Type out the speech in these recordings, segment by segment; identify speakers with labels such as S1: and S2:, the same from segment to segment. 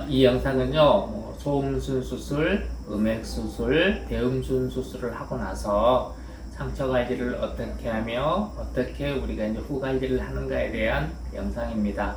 S1: 이 영상은요, 소음순 수술, 음액수술, 대음순 수술을 하고 나서 상처 관리를 어떻게 하며 어떻게 우리가 이제 후 관리를 하는가에 대한 영상입니다.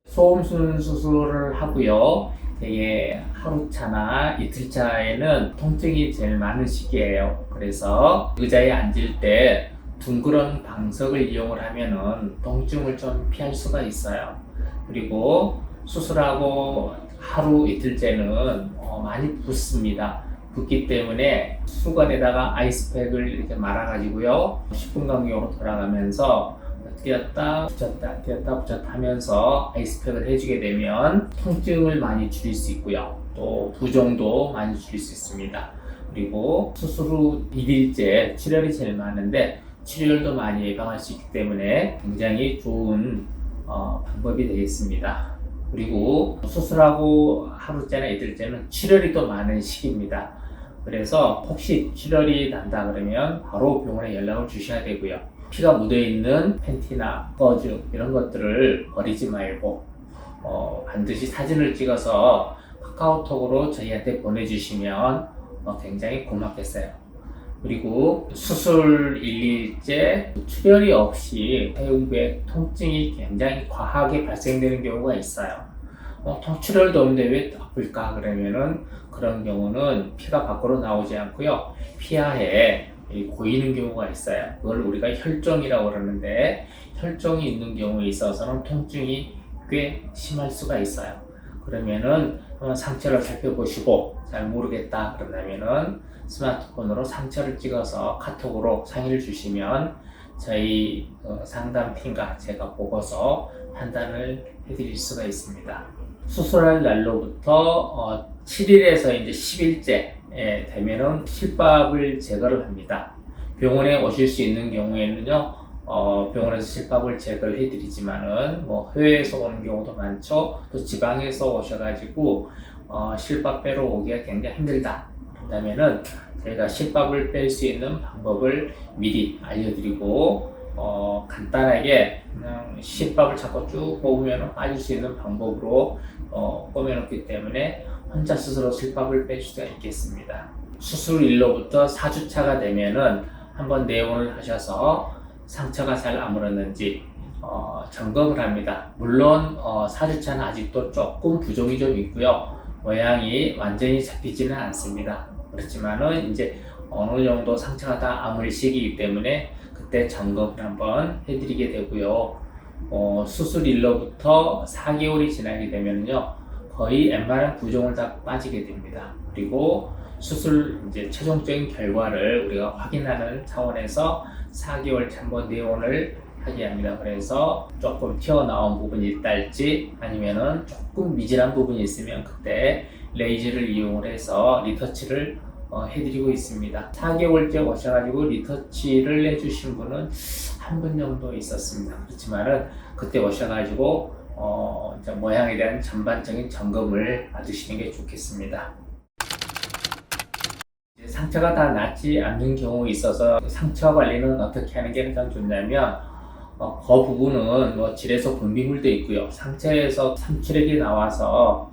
S1: 소음순 수술을 하고요. 되게 하루차나 이틀차에는 통증이 제일 많은 시기예요. 그래서 의자에 앉을 때 둥그런 방석을 이용을 하면은 통증을 좀 피할 수가 있어요. 그리고 수술하고 하루 이틀째는 많이 붓습니다. 붓기 때문에 수건에다가 아이스팩을 이렇게 말아가지고요 10분 간격으로 돌아가면서 뛰었다 붙였다 뛰었다 붙였다 하면서 아이스팩을 해주게 되면 통증을 많이 줄일 수 있고요, 또 부종도 많이 줄일 수 있습니다. 그리고 수술 후 1일째 출혈이 제일 많은데 출혈도 많이 예방할 수 있기 때문에 굉장히 좋은 방법이 되겠습니다. 그리고 수술하고 하루째나 이틀째는 출혈이 또 많은 시기입니다. 그래서 혹시 출혈이 난다 그러면 바로 병원에 연락을 주셔야 되고요. 피가 묻어있는 팬티나 거즈 이런 것들을 버리지 말고 반드시 사진을 찍어서 카카오톡으로 저희한테 보내주시면 굉장히 고맙겠어요. 그리고 수술 1일째 출혈이 없이 해운부에 통증이 굉장히 과하게 발생되는 경우가 있어요. 출혈도 없는데 왜 아플까 그러면은 그런 경우는 피가 밖으로 나오지 않고요, 피하에 고이는 경우가 있어요. 그걸 우리가 혈종이라고 그러는데, 혈종이 있는 경우에 있어서는 통증이 꽤 심할 수가 있어요. 그러면은 한번 상처를 살펴보시고 잘 모르겠다 그런다면은 스마트폰으로 상처를 찍어서 카톡으로 상의를 주시면 저희 상담팀과 제가 보고서 판단을 해드릴 수가 있습니다. 수술할 날로부터 7일에서 이제 10일째 되면은 실밥을 제거를 합니다. 병원에 오실 수 있는 경우에는요, 병원에서 실밥을 제거를 해드리지만은 해외에서 오는 경우도 많죠. 또 지방에서 오셔가지고 실밥 빼러 오기가 굉장히 힘들다 그렇다면은 저희가 실밥을 뺄 수 있는 방법을 미리 알려드리고 간단하게 그냥 실밥을 자꾸 쭉 뽑으면 빠질 수 있는 방법으로 꾸며놓기 때문에 혼자 스스로 실밥을 뺄 수가 있겠습니다. 수술 일로부터 4주차가 되면은 한번 내원을 하셔서 상처가 잘 아물었는지 점검을 합니다. 물론 4주차는 아직도 조금 부종이 좀 있고요, 모양이 완전히 잡히지는 않습니다. 그렇지만은 이제 어느 정도 상처가 다 아물 시기이기 때문에 그때 점검을 한번 해드리게 되고요. 수술 일로부터 4개월이 지나게 되면요 거의 웬만한 부종을 다 빠지게 됩니다. 그리고 수술 이제 최종적인 결과를 우리가 확인하는 차원에서 4개월 한번 내원을 하게 합니다. 그래서 조금 튀어나온 부분이 있달지 아니면은 조금 미질한 부분이 있으면 그때 레이저를 이용을 해서 리터치를 해드리고 있습니다. 4개월째 오셔가지고 리터치를 해주신 분은 한 분 정도 있었습니다. 그렇지만은 그때 오셔가지고 모양에 대한 전반적인 점검을 받으시는 게 좋겠습니다. 상처가 다 낫지 않는 경우 있어서 상처 관리는 어떻게 하는 게 가장 좋냐면 그 부분은 질에서 분비물도 있고요, 상처에서 삼출액이 나와서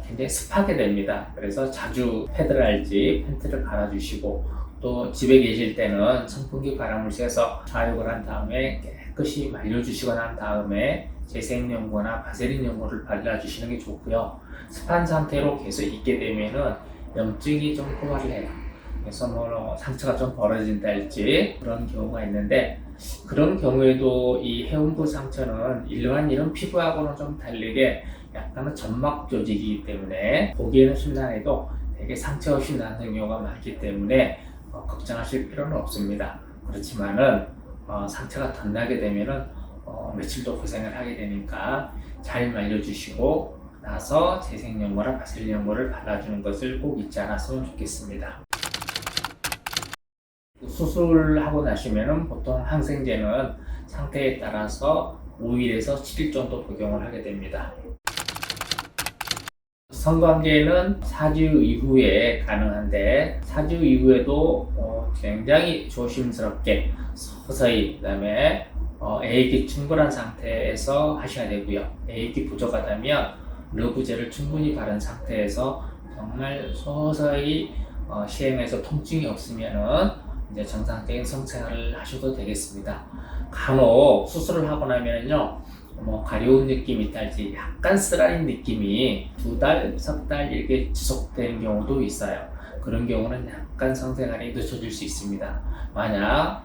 S1: 굉장히 습하게 됩니다. 그래서 자주 패드랄지 팬티를 갈아주시고, 또 집에 계실 때는 선풍기 바람을 쐬서 좌욕을 한 다음에 깨끗이 말려주시고 난 다음에 재생연고나 바세린 연고를 발라주시는 게 좋고요. 습한 상태로 계속 있게 되면은 염증이 좀 호발을 해요. 그래서 상처가 좀 벌어진다 할지 그런 경우가 있는데, 그런 경우에도 이 해운부 상처는 일반 이런 피부하고는 좀 다르게 약간은 점막 조직이기 때문에 보기에는 심란해도 되게 상처 없이 나는 경우가 많기 때문에 걱정하실 필요는 없습니다. 그렇지만은 상처가 덧나게 되면은 며칠 더 고생을 하게 되니까 잘 말려주시고 나서 재생연고나 바셀린 연고를 발라주는 것을 꼭 잊지 않았으면 좋겠습니다. 수술하고 나시면은 보통 항생제는 상태에 따라서 5일에서 7일 정도 복용을 하게 됩니다. 성관계는 4주 이후에 가능한데 4주 이후에도 굉장히 조심스럽게 서서히, 그 다음에 애액이 충분한 상태에서 하셔야 되고요. 애액이 부족하다면 러브젤을 충분히 바른 상태에서 정말 서서히 시행해서 통증이 없으면은 이제 정상적인 성생활을 하셔도 되겠습니다. 간혹 수술을 하고 나면요, 가려운 느낌이 있달지 약간 쓰라린 느낌이 2달, 3달 이렇게 지속되는 경우도 있어요. 그런 경우는 약간 성생활이 늦춰질 수 있습니다. 만약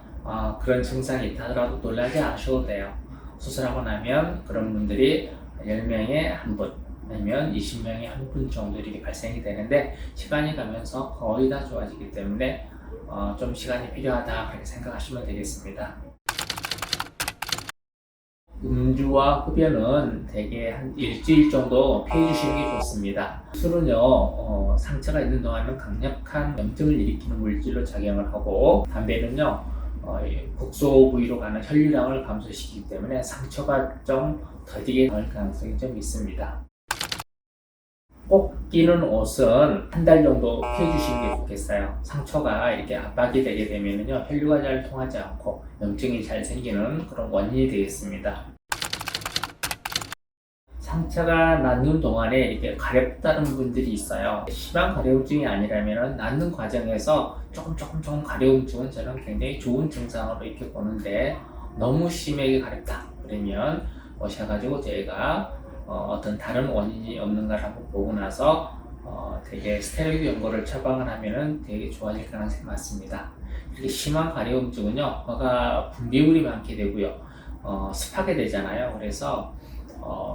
S1: 그런 증상이 있다 하더라도 놀라지 않으셔도 돼요. 수술하고 나면 그런 분들이 10명에 1분 아니면 20명에 1분 정도 이렇게 발생이 되는데, 시간이 가면서 거의 다 좋아지기 때문에 좀 시간이 필요하다 그렇게 생각하시면 되겠습니다. 음주와 흡연은 대개 한 일주일 정도 피해 주시는 게 좋습니다. 술은요, 상처가 있는 동안은 강력한 염증을 일으키는 물질로 작용을 하고, 담배는요, 국소 부위로 가는 혈류량을 감소시키기 때문에 상처가 좀 더디게 나올 가능성이 좀 있습니다. 꼭 끼는 옷은 한 달 정도 피해 주시는 게 좋겠어요. 상처가 이렇게 압박이 되게 되면요, 혈류가 잘 통하지 않고 염증이 잘 생기는 그런 원인이 되겠습니다. 상처가 낫는 동안에 이렇게 가렵다는 분들이 있어요. 심한 가려움증이 아니라면 낫는 과정에서 조금 가려움증은 저는 굉장히 좋은 증상으로 이렇게 보는데, 너무 심하게 가렵다 그러면 오셔가지고 저희가 어떤 다른 원인이 없는가를 한번 보고 나서 되게 스테로이드 연고를 처방을 하면은 되게 좋아질 가능성이 많습니다. 이렇게 심한 가려움증은요, 허가 분비물이 많게 되고요, 습하게 되잖아요. 그래서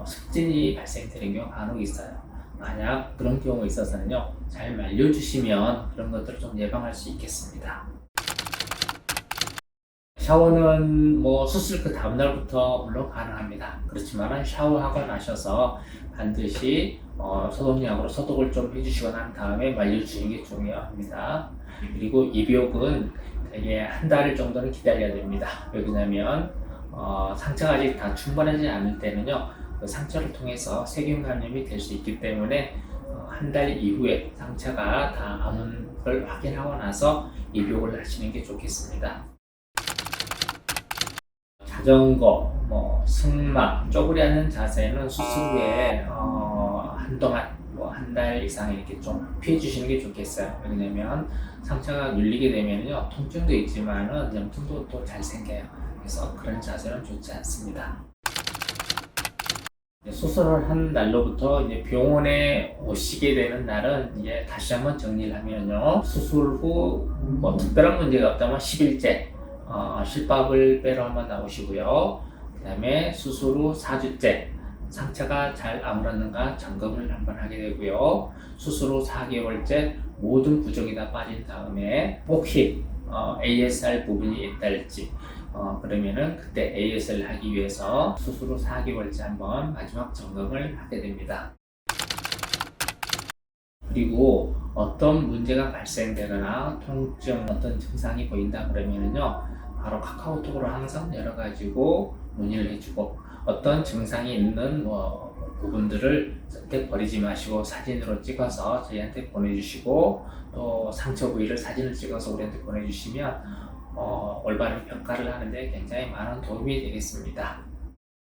S1: 습진이 발생되는 경우가 간혹 있어요. 만약 그런 경우가 있어서는요, 잘 말려주시면 그런 것들을 좀 예방할 수 있겠습니다. 샤워는 수술 그 다음날부터 물론 가능합니다. 그렇지만 샤워하고 나셔서 반드시 소독약으로 소독을 좀 해주시고 난 다음에 말려주시는 게 중요합니다. 그리고 입욕은 되게 한 달 정도는 기다려야 됩니다. 왜 그러냐면 상처가 아직 다 충분하지 않을 때는요, 그 상처를 통해서 세균 감염이 될 수 있기 때문에 한 달 이후에 상처가 다 아문 걸 확인하고 나서 입욕을 하시는 게 좋겠습니다. 자전거, 승마, 쪼그리 앉는 자세는 수술 후에 한동안 한 달 이상 이렇게 좀 피해 주시는 게 좋겠어요. 왜냐면 상처가 눌리게 되면요, 통증도 있지만은 염증도 또 잘 생겨요. 그래서 그런 자세는 좋지 않습니다. 수술을 한 날로부터 이제 병원에 오시게 되는 날은 이제 다시 한번 정리를 하면요, 수술 후 특별한 문제가 없다면 10일째 실밥을 빼러 한번 나오시고요. 그 다음에 수술 후 4주째 상처가 잘 아물었는가 점검을 한번 하게 되고요. 수술 후 4개월째 모든 부종이 다 빠진 다음에 혹시 ASR 부분이 있달지 그러면은 그때 AS를 하기 위해서 수술 후 4개월째 한번 마지막 점검을 하게 됩니다. 그리고 어떤 문제가 발생되거나 통증, 어떤 증상이 보인다 그러면은요, 바로 카카오톡으로 항상 열어가지고 문의를 해주고, 어떤 증상이 있는 부분들을 절대 버리지 마시고 사진으로 찍어서 저희한테 보내주시고, 또 상처 부위를 사진을 찍어서 우리한테 보내주시면 올바른 평가를 하는데 굉장히 많은 도움이 되겠습니다.